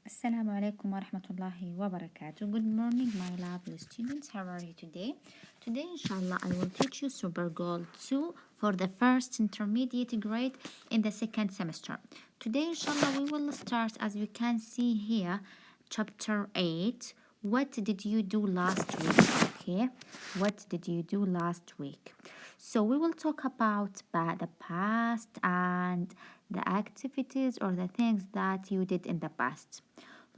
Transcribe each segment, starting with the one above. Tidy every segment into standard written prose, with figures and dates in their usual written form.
Assalamu alaikum wa rahmatullahi wa barakatuh. Good morning, my lovely students. How are you today? Today, inshallah, I will teach you Super Goal 2 for the first intermediate grade in the second semester. Today, inshallah, we will start, as you can see here, chapter 8. What did you do last week? Okay, what did you do last week? So we will talk about the past and the activities or the things that you did in the past.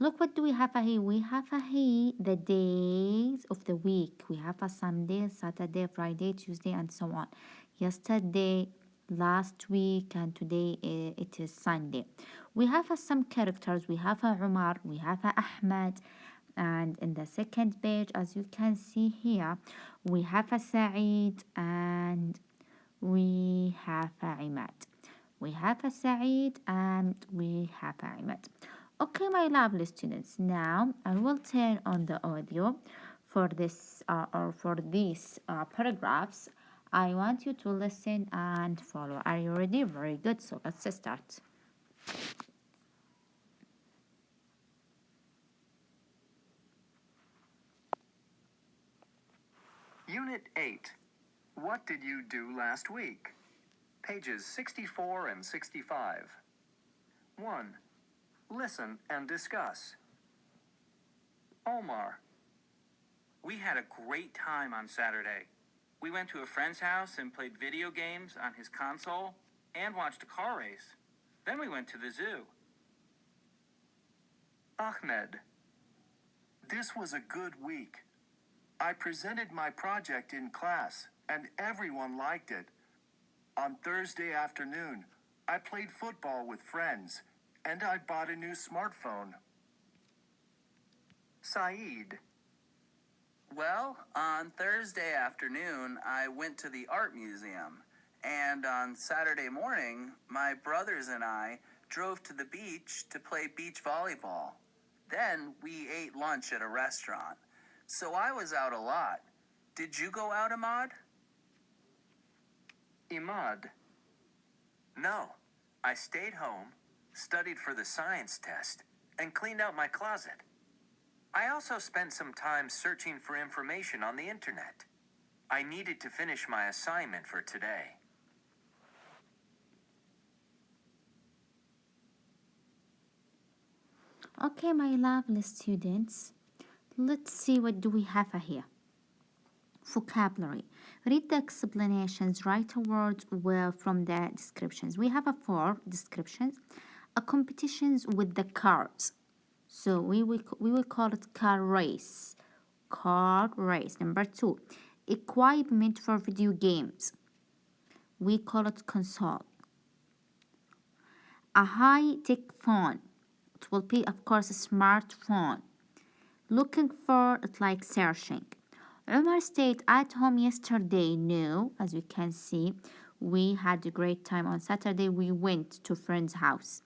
Look, what do we have here? We have here the days of the week. We have a Sunday, Saturday, Friday, Tuesday, and so on. Yesterday, last week, and today it is Sunday. We have some characters. We have a Umar, we have a Ahmed, and in the second page, as you can see here, we have a Saeed and we have a Imad. We have a Saeed and we have a Imad. Okay, my lovely students, now I will turn on the audio for this or for these paragraphs. I want you to listen and follow. Are you ready? Very good. So let's start. Unit 8. What did you do last week? Pages 64 and 65. 1. Listen and discuss. Omar. We had a great time on Saturday. We went to a friend's house and played video games on his console and watched a car race. Then we went to the zoo. Ahmed. This was a good week. I presented my project in class, and everyone liked it. On Thursday afternoon, I played football with friends, and I bought a new smartphone. Saeed. Well, on Thursday afternoon, I went to the art museum. And on Saturday morning, my brothers and I drove to the beach to play beach volleyball. Then we ate lunch at a restaurant. So I was out a lot. Did you go out, Ahmad? Imad. No, I stayed home, studied for the science test, and cleaned out my closet. I also spent some time searching for information on the internet. I needed to finish my assignment for today. Okay, my lovely students, let's see what do we have here. Vocabulary. Read the explanations, write a word from the descriptions. We have 4 descriptions. A competitions with the cars. So we will call it car race. Car race. Number 2. Equipment for video games. We call it console. A high-tech phone. It will be, of course, a smartphone. Looking for it like searching. Umar stayed at home yesterday. No, as you can see, we had a great time on Saturday. We went to a friend's house.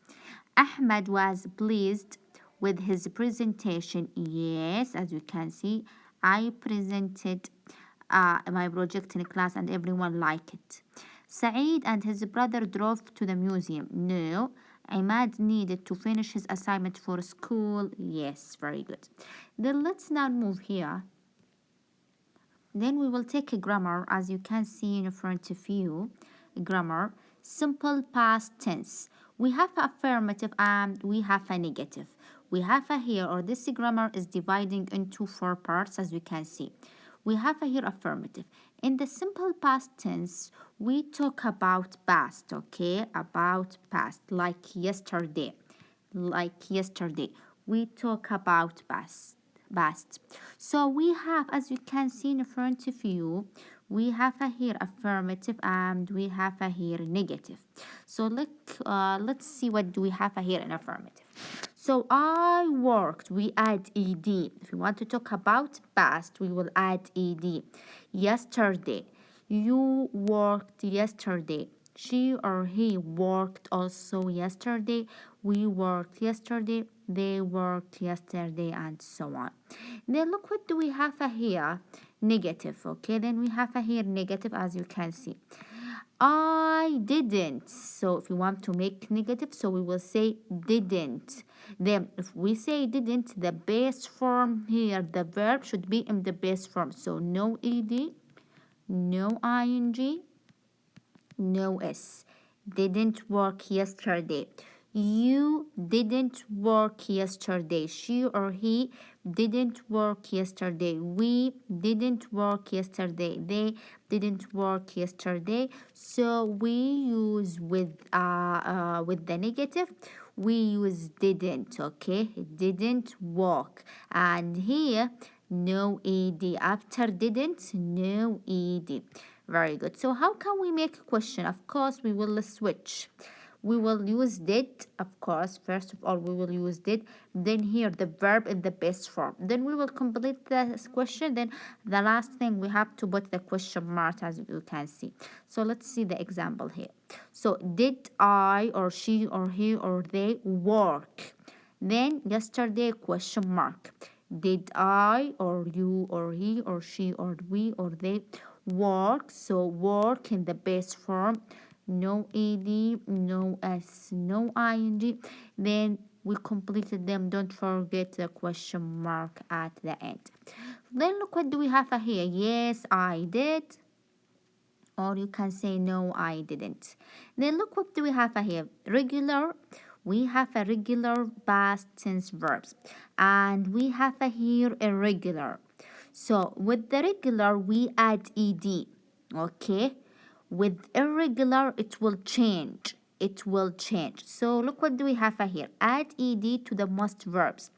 Ahmed was pleased with his presentation. Yes, as you can see, I presented my project in class and everyone liked it. Saeed and his brother drove to the museum. No. Imad needed to finish his assignment for school. Yes, very good. Then let's now move here. Then we will take a grammar, as you can see in front of you. Grammar, simple past tense. We have affirmative and we have a negative. We have here, or this grammar is dividing into 4 parts, as you can see. We have here affirmative. In the simple past tense, we talk about past, okay? About past, like yesterday. Like yesterday. We talk about past. So we have, as you can see in front of you, we have here affirmative and we have here negative. So let's see what do we have here in affirmative. So I worked, we add ed. If you want to talk about past, we will add ed. Yesterday, you worked yesterday. She or he worked also yesterday. We worked yesterday. They worked yesterday, and so on. Then look, what do we have here? Negative, okay? Then we have here negative, as you can see. I didn't. So if you want to make negative, so we will say didn't. Then if we say didn't, the base form here, the verb should be in the base form. So no ed, no ing, no s. Didn't work yesterday. You didn't work yesterday. She or he didn't work yesterday. We didn't work yesterday. They didn't work yesterday. So we use with the negative, we use didn't. Okay, didn't work. And here no ed. After didn't, no ed. Very good. So how can we make a question? Of course, we will switch. We will use did, of course. First of all, we will use did. Then here, the verb in the best form. Then we will complete the question. Then the last thing, we have to put the question mark, as you can see. So let's see the example here. So did I or she or he or they work? Then yesterday, question mark. Did I or you or he or she or we or they work? So work in the base form. No ed, no s, no ing. Then we completed them. Don't forget the question mark at the end. Then look, what do we have here? Yes, I did. Or you can say no, I didn't. Then look, what do we have here? Regular. We have a regular past tense verbs, and we have here irregular. So with the regular, we add ed. Okay. With irregular, it will change. It will change. So look, what do we have here? Add ed to the most verbs.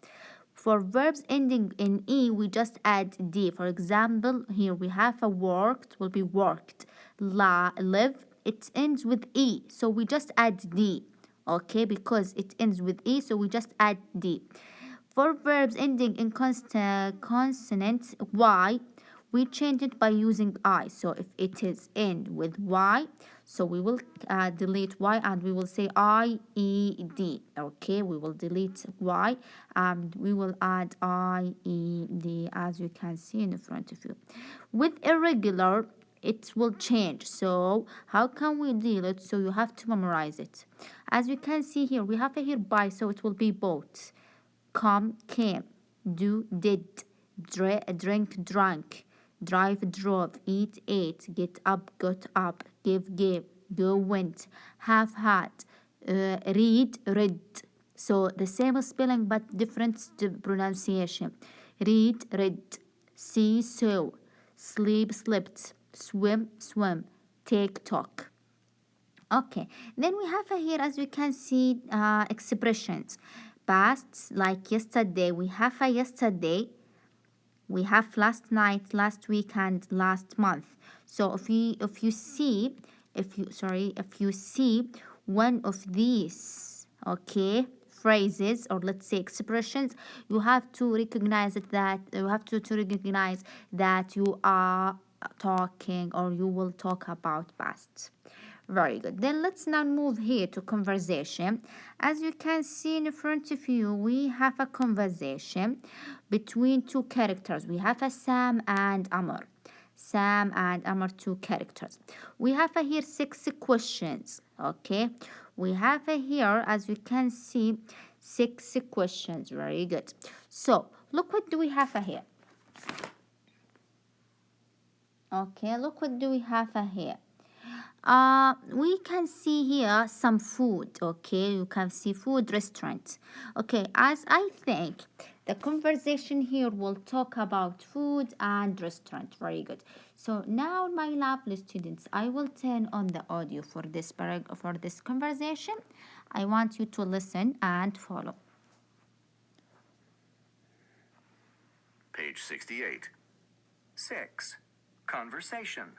For verbs ending in e, we just add d. For example, here we have a worked, will be worked. Live, it ends with e, so we just add d. Okay, because it ends with e, so we just add d. For verbs ending in consonant y, we change it by using I. So if it is end with Y, so we will delete Y and we will say I-E-D. Okay, we will delete Y and we will add I-E-D, as you can see in front of you. With irregular, it will change. So how can we deal it? So you have to memorize it. As you can see here, we have here by, so it will be both. Come, came, do, did, drink, drank, drive, drove, eat, ate, get up, got up, give, gave, go, went, have, had, read, read. So the same spelling but different pronunciation. Read, read, see, saw, sleep, slept, swim, swim, take, talk. Okay, then we have here, as you can see, expressions. Past, like yesterday, we have a yesterday. We have last night, last week, and last month. So if you see one of these, okay, phrases, or let's say expressions, you have to recognize recognize that you are talking or you will talk about past. Very good. Then let's now move here to conversation. As you can see in front of you, we have a conversation between two characters. We have a Sam and Amr. Sam and Amr, two characters. We have here 6 questions. Okay. We have here, as you can see, 6 questions. Very good. So look, what do we have here? Okay, look, what do we have here? We can see here some food. Okay, you can see food restaurant. Okay, as I think the conversation here will talk about food and restaurant. Very good. So now, my lovely students, I will turn on the audio for this conversation. I want you to listen and follow. Page 68. 6. Conversation.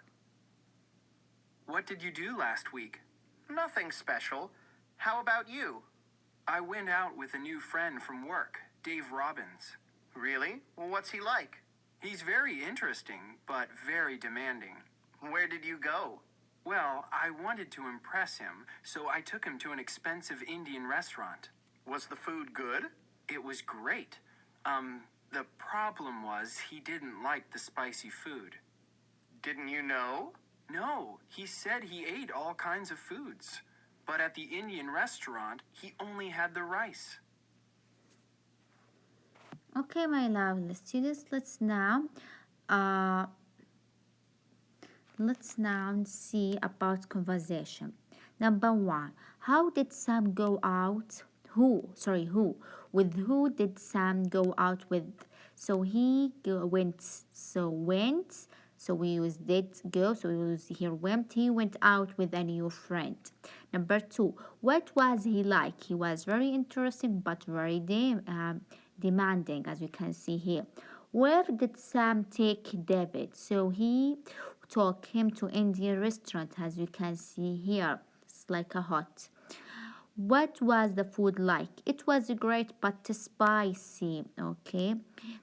What did you do last week? Nothing special. How about you? I went out with a new friend from work, Dave Robbins. Really? Well, what's he like? He's very interesting, but very demanding. Where did you go? Well, I wanted to impress him, so I took him to an expensive Indian restaurant. Was the food good? It was great. The problem was he didn't like the spicy food. Didn't you know? No, he said he ate all kinds of foods. But at the Indian restaurant, he only had the rice. Okay, my lovely students, uh, let's now see about conversation. Number one, how did Sam go out? Who? With who did Sam go out with? So went. So went. So we use did go. So we use here went. He went out with a new friend. Number two, what was he like? He was very interesting but very demanding, as you can see here. Where did Sam take David? So he took him to Indian restaurant, as you can see here. It's like a hot. What was the food like? It was great but spicy. Okay,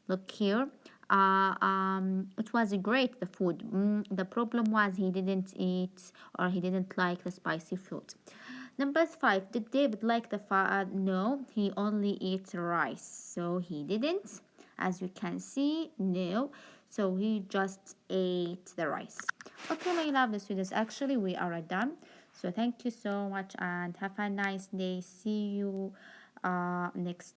look here. It was great, the food. The problem was he didn't eat, or he didn't like the spicy food. Number five, did David like the food? No, he only ate rice, so he didn't. As you can see, no. So he just ate the rice. Okay, my lovely students, actually we are done. So thank you so much and have a nice day. See you next